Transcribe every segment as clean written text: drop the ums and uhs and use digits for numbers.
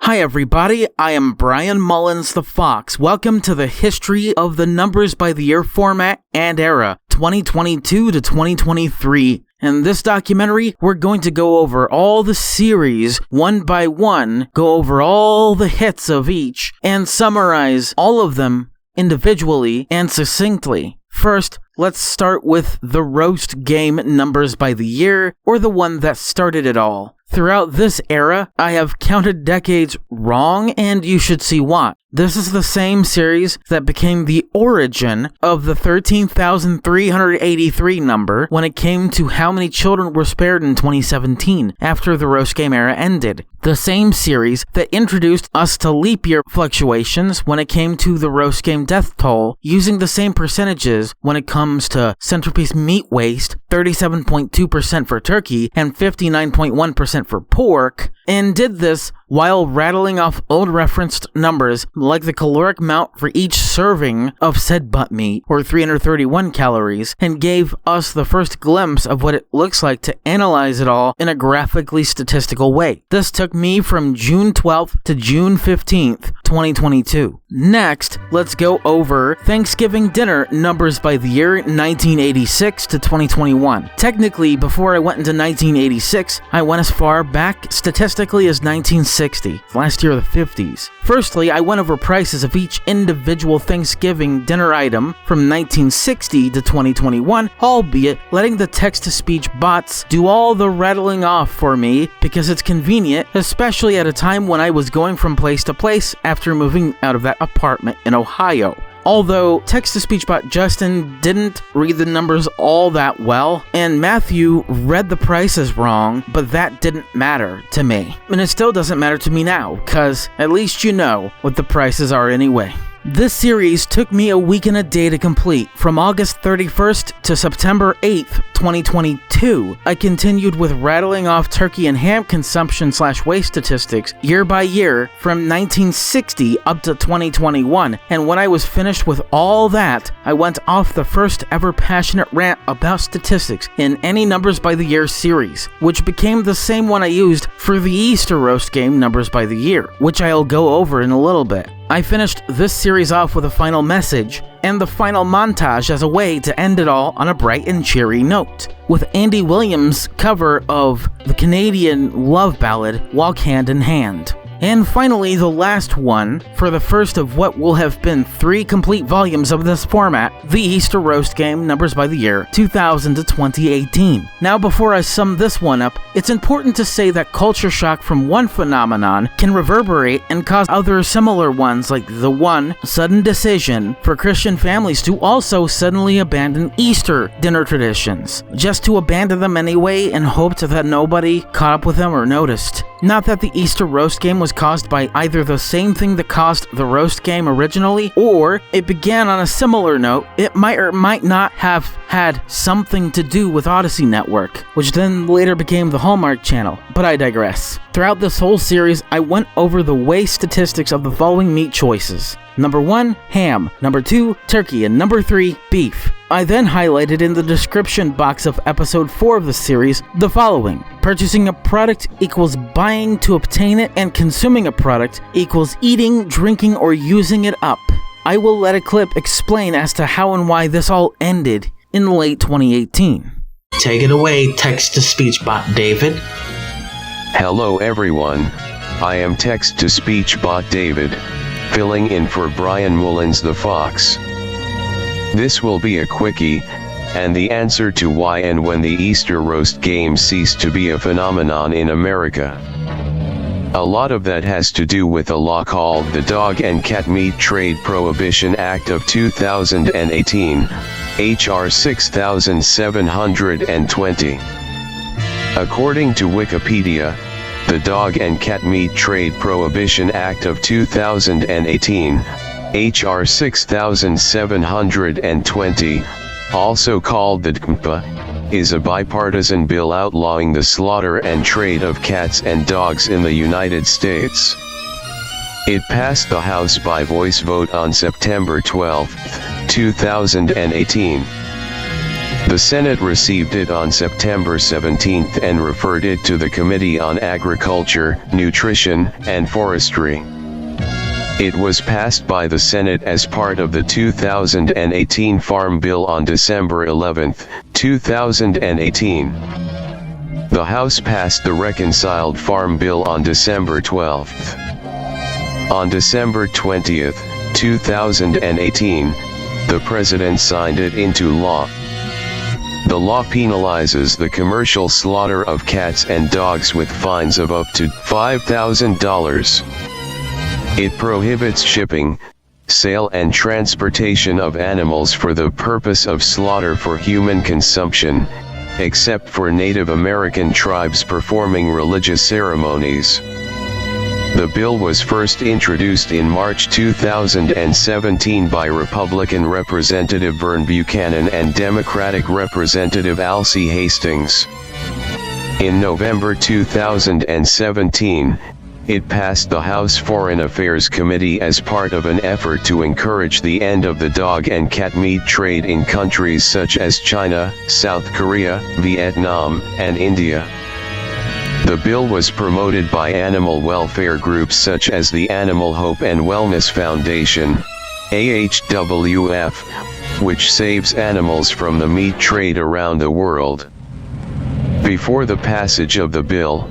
Hi everybody, I am Brian Mullins the Fox. Welcome to the History of the Numbers by the Year format and era, 2022 to 2023. In this documentary, we're going to go over all the series one by one, go over all the hits of each, and summarize all of them individually and succinctly. First, let's start with the roast game Numbers by the Year, or the one that started it all. Throughout this era, I have counted decades wrong, and you should see why. This is the same series that became the origin of the 13,383 number when it came to how many children were spared in 2017 after the roast game era ended. The same series that introduced us to leap year fluctuations when it came to the roast game death toll, using the same percentages when it comes to centerpiece meat waste, 37.2% for turkey and 59.1% for pork, and did this while rattling off old referenced numbers like the caloric amount for each serving of said butt meat, or 331 calories, and gave us the first glimpse of what it looks like to analyze it all in a graphically statistical way. This took me from June 12th to June 15th, 2022. Next, let's go over Thanksgiving dinner numbers by the year 1986 to 2021. Technically, before I went into 1986, I went as far back statistically as 1960, last year of the 50s. Firstly, I went over prices of each individual Thanksgiving dinner item from 1960 to 2021, albeit letting the text-to-speech bots do all the rattling off for me because it's convenient, especially at a time when I was going from place to place after moving out of that apartment in Ohio. Although text-to-speech bot Justin didn't read the numbers all that well, and Matthew read the prices wrong, but that didn't matter to me. And it still doesn't matter to me now, cause at least you know what the prices are anyway. This series took me a week and a day to complete. From August 31st to September 8th, 2022, I continued with rattling off turkey and ham consumption/waste statistics year by year from 1960 up to 2021, and when I was finished with all that, I went off the first ever passionate rant about statistics in any Numbers by the Year series, which became the same one I used for the Easter roast game Numbers by the Year, which I'll go over in a little bit. I finished this series off with a final message and the final montage as a way to end it all on a bright and cheery note, with Andy Williams' cover of the Canadian love ballad Walk Hand in Hand. And finally, the last one, for the first of what will have been 3 complete volumes of this format, the Easter Roast Game Numbers by the Year 2000 to 2018. Now, before I sum this one up, it's important to say that culture shock from one phenomenon can reverberate and cause other similar ones, like the one sudden decision for Christian families to also suddenly abandon Easter dinner traditions, just to abandon them anyway and hoped that nobody caught up with them or noticed. Not that the Easter roast game was caused by either the same thing that caused the roast game originally, or it began on a similar note. It might or might not have had something to do with Odyssey Network, which then later became the Hallmark Channel, but I digress. Throughout this whole series, I went over the waste statistics of the following meat choices. Number 1, ham. Number 2, turkey. And number 3, beef. I then highlighted in the description box of episode 4 of the series the following. Purchasing a product equals buying to obtain it, and consuming a product equals eating, drinking, or using it up. I will let a clip explain as to how and why this all ended in late 2018. Take it away, text-to-speech bot David. Hello everyone. I am text-to-speech bot David, filling in for Brian Mullins the Fox. This will be a quickie, and the answer to why and when the Easter roast game ceased to be a phenomenon in America. A lot of that has to do with a law called the Dog and Cat Meat Trade Prohibition Act of 2018, H.R. 6720. According to Wikipedia, the Dog and Cat Meat Trade Prohibition Act of 2018, H.R. 6720, also called the DCMPA, is a bipartisan bill outlawing the slaughter and trade of cats and dogs in the United States. It passed the House by voice vote on September 12, 2018. The Senate received it on September 17 and referred it to the Committee on Agriculture, Nutrition, and Forestry. It was passed by the Senate as part of the 2018 Farm Bill on December 11, 2018. The House passed the reconciled Farm Bill on December 12. On December 20, 2018, the President signed it into law. The law penalizes the commercial slaughter of cats and dogs with fines of up to $5,000. It prohibits shipping, sale and transportation of animals for the purpose of slaughter for human consumption, except for Native American tribes performing religious ceremonies. The bill was first introduced in March 2017 by Republican Representative Vern Buchanan and Democratic Representative Alcee Hastings. In November 2017, it passed the House Foreign Affairs Committee as part of an effort to encourage the end of the dog and cat meat trade in countries such as China, South Korea, Vietnam, and India. The bill was promoted by animal welfare groups such as the Animal Hope and Wellness Foundation, AHWF, which saves animals from the meat trade around the world. Before the passage of the bill,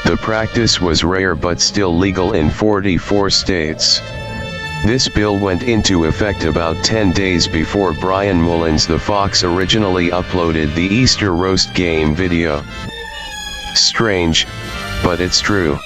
the practice was rare but still legal in 44 states. This bill went into effect about 10 days before Brian Mullins the Fox originally uploaded the Easter roast game video. Strange, but it's true.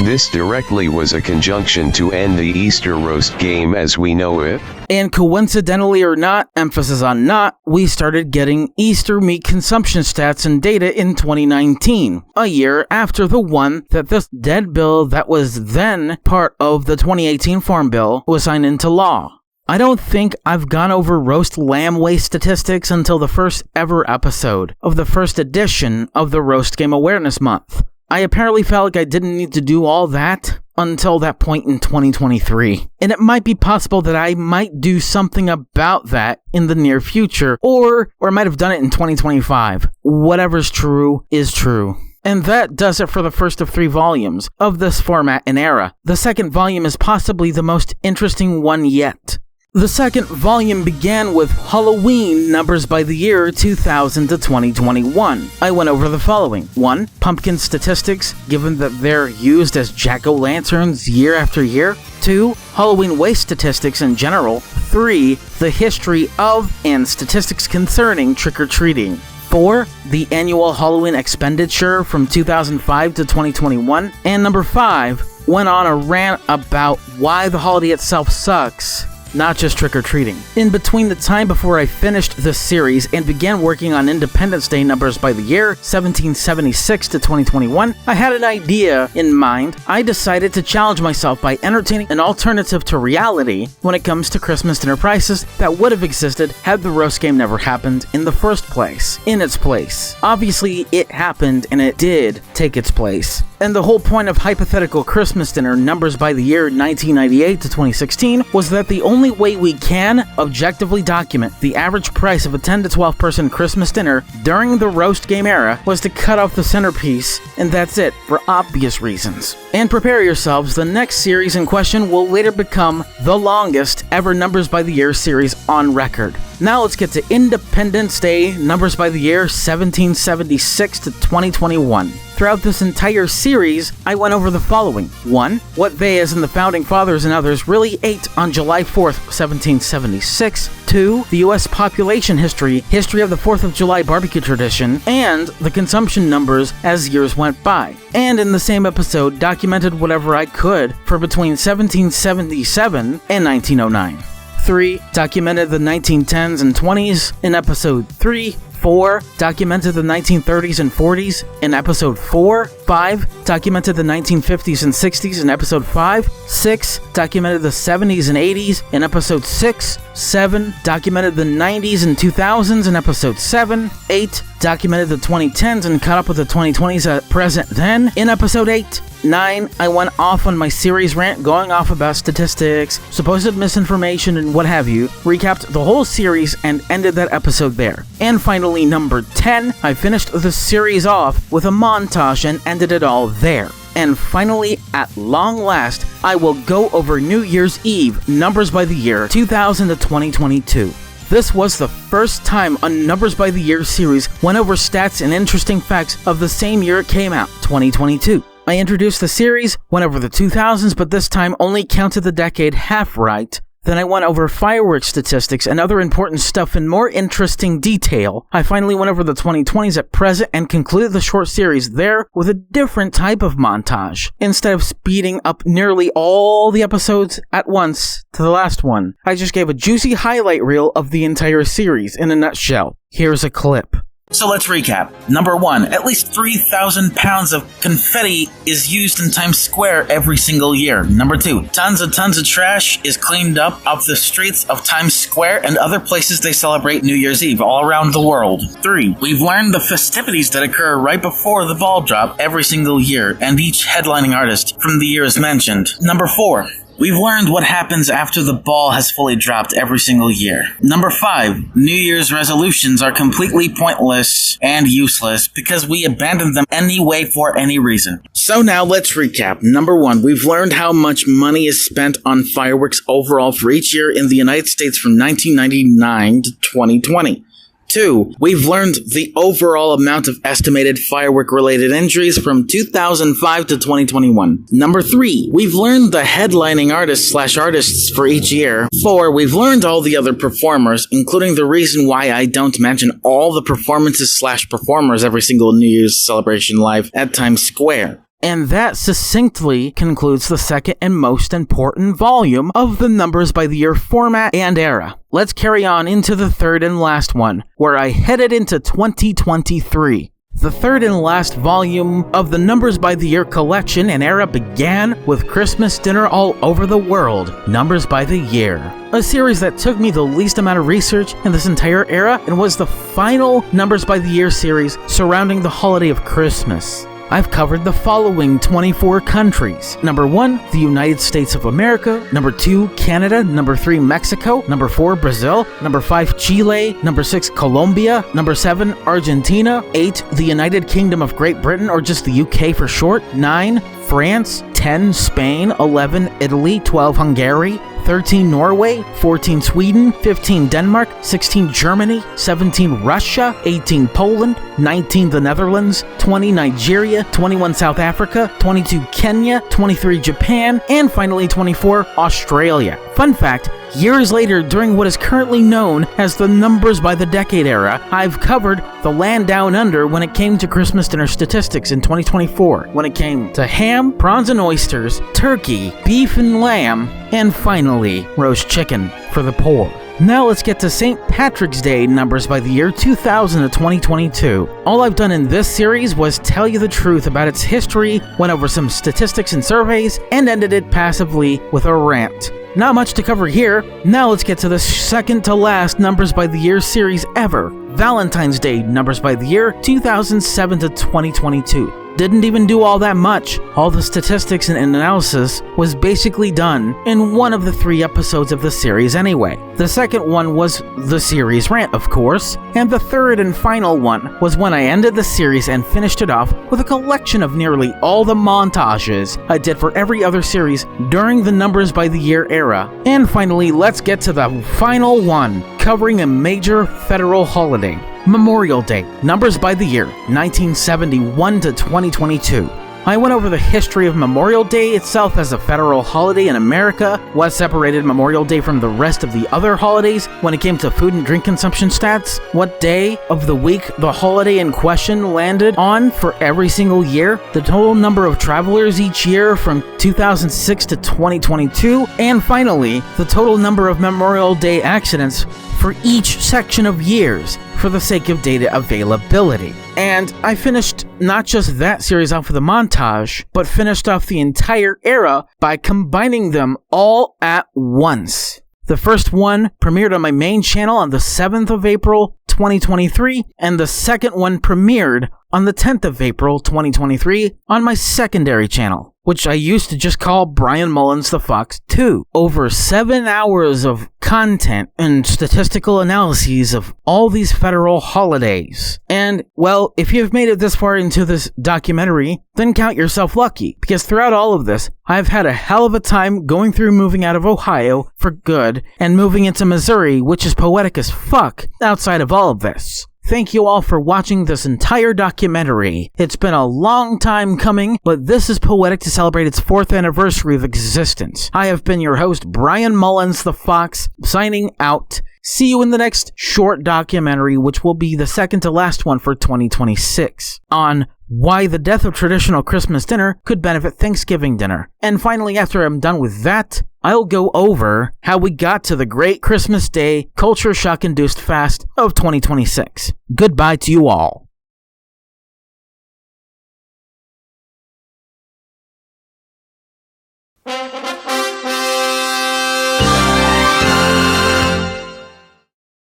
This directly was a conjunction to end the Easter roast game as we know it. And coincidentally or not, emphasis on not, we started getting Easter meat consumption stats and data in 2019, a year after the one that this dead bill that was then part of the 2018 Farm Bill was signed into law. I don't think I've gone over roast lamb waste statistics until the first ever episode of the first edition of the Roast Game Awareness Month. I apparently felt like I didn't need to do all that until that point in 2023. And it might be possible that I might do something about that in the near future, or I might have done it in 2025. Whatever's true is true. And that does it for the first of 3 volumes of this format and era. The second volume is possibly the most interesting one yet. The second volume began with Halloween numbers by the year 2000 to 2021. I went over the following. 1. Pumpkin statistics, given that they're used as jack-o'-lanterns year after year. 2. Halloween waste statistics in general. 3. The history of and statistics concerning trick-or-treating. 4. The annual Halloween expenditure from 2005 to 2021. And number 5. Went on a rant about why the holiday itself sucks, not just trick-or-treating. In between the time before I finished this series and began working on Independence Day numbers by the year 1776 to 2021, I had an idea in mind. I decided to challenge myself by entertaining an alternative to reality when it comes to Christmas dinner prices that would have existed had the roast game never happened in the first place. In its place. Obviously, it happened and it did take its place. And the whole point of hypothetical Christmas dinner numbers by the year 1998 to 2016 was that the only way we can objectively document the average price of a 10 to 12 person Christmas dinner during the roast game era was to cut off the centerpiece, and that's it, for obvious reasons. And prepare yourselves, the next series in question will later become the longest ever numbers by the year series on record. Now let's get to Independence Day numbers by the year 1776 to 2021. Throughout this entire series, I went over the following. 1. What they, as in the Founding Fathers and others, really ate on July 4th, 1776. 2. The U.S. population history of the 4th of July barbecue tradition, and the consumption numbers as years went by. And in the same episode, documented whatever I could for between 1777 and 1909. 3. Documented the 1910s and 20s in episode 3. 4. Documented the 1930s and 40s in episode 4. 5 documented the 1950s and 60s in episode 5. 6 documented the 70s and 80s in episode 6. 7 documented the 90s and 2000s in episode 7. 8 documented the 2010s and caught up with the 2020s at present then in episode 8. 9, I went off on my series rant going off about statistics, supposed misinformation, and what have you, recapped the whole series and ended that episode there. And finally, number 10, I finished the series off with a montage and ended it all there. And finally, at long last, I will go over New Year's Eve, Numbers by the Year 2000 to 2022. This was the first time a Numbers by the Year series went over stats and interesting facts of the same year it came out, 2022. I introduced the series, went over the 2000s, but this time only counted the decade half right. Then I went over fireworks statistics and other important stuff in more interesting detail. I finally went over the 2020s at present and concluded the short series there with a different type of montage. Instead of speeding up nearly all the episodes at once to the last one, I just gave a juicy highlight reel of the entire series in a nutshell. Here's a clip. So let's recap. Number 1, at least 3,000 pounds of confetti is used in Times Square every single year. Number 2, tons of trash is cleaned up the streets of Times Square and other places they celebrate New Year's Eve all around the world. 3, we've learned the festivities that occur right before the ball drop every single year and each headlining artist from the years mentioned. Number 4, we've learned what happens after the ball has fully dropped every single year. Number 5, New Year's resolutions are completely pointless and useless because we abandoned them anyway for any reason. So now let's recap. Number 1, we've learned how much money is spent on fireworks overall for each year in the United States from 1999 to 2020. 2, we've learned the overall amount of estimated firework-related injuries from 2005 to 2021. Number 3, we've learned the headlining artists for each year. 4, we've learned all the other performers, including the reason why I don't mention all the performances/performers every single New Year's celebration live at Times Square. And that succinctly concludes the second and most important volume of the Numbers by the Year format and era. Let's carry on into the third and last one, where I headed into 2023. The third and last volume of the Numbers by the Year collection and era began with Christmas dinner all over the world, Numbers by the Year. A series that took me the least amount of research in this entire era and was the final Numbers by the Year series surrounding the holiday of Christmas. I've covered the following 24 countries. Number 1, the United States of America. Number 2, Canada. Number 3, Mexico. Number 4, Brazil. Number 5, Chile. Number 6, Colombia. Number 7, Argentina. 8, the United Kingdom of Great Britain, or just the UK for short. 9, France. 10, Spain. 11, Italy. 12, Hungary. 13, Norway. 14, Sweden. 15, Denmark. 16, Germany. 17, Russia. 18, Poland. 19, the Netherlands. 20, Nigeria. 21, South Africa. 22, Kenya. 23, Japan. And finally 24, Australia. Fun fact, years later, during what is currently known as the Numbers by the Decade era, I've covered the land down under when it came to Christmas dinner statistics in 2024, when it came to ham, prawns and oysters, turkey, beef and lamb, and finally, roast chicken for the poor. Now let's get to St. Patrick's Day Numbers by the Year 2000 to 2022. All I've done in this series was tell you the truth about its history, went over some statistics and surveys, and ended it passively with a rant. Not much to cover here. Now let's get to the second to last Numbers by the Year series ever. Valentine's Day Numbers by the Year 2007 to 2022. Didn't even do all that much. All the statistics and analysis was basically done in one of the 3 episodes of the series anyway. The second one was the series rant, of course, and the third and final one was when I ended the series and finished it off with a collection of nearly all the montages I did for every other series during the Numbers by the Year era. And finally, let's get to the final one, covering a major federal holiday. Memorial Day, Numbers by the Year, 1971 to 2022. I went over the history of Memorial Day itself as a federal holiday in America, what separated Memorial Day from the rest of the other holidays when it came to food and drink consumption stats, what day of the week the holiday in question landed on for every single year, the total number of travelers each year from 2006 to 2022, and finally, the total number of Memorial Day accidents for each section of years for the sake of data availability. And I finished not just that series off with a montage, but finished off the entire era by combining them all at once. The first one premiered on my main channel on the 7th of April, 2023, and the second one premiered on the 10th of April, 2023, on my secondary channel, which I used to just call Brian Mullins the Fox 2. Over 7 hours of content and statistical analyses of all these federal holidays. And, well, if you've made it this far into this documentary, then count yourself lucky, because throughout all of this, I've had a hell of a time going through moving out of Ohio for good and moving into Missouri, which is poetic as fuck outside of all of this. Thank you all for watching this entire documentary. It's been a long time coming, but this is poetic to celebrate its 4th anniversary of existence. I have been your host, Brian Mullins the Fox, signing out. See you in the next short documentary, which will be the second to last one for 2026, on why the death of traditional Christmas dinner could benefit Thanksgiving dinner. And finally, after I'm done with that, I'll go over how we got to the great Christmas Day culture shock-induced fast of 2026. Goodbye to you all.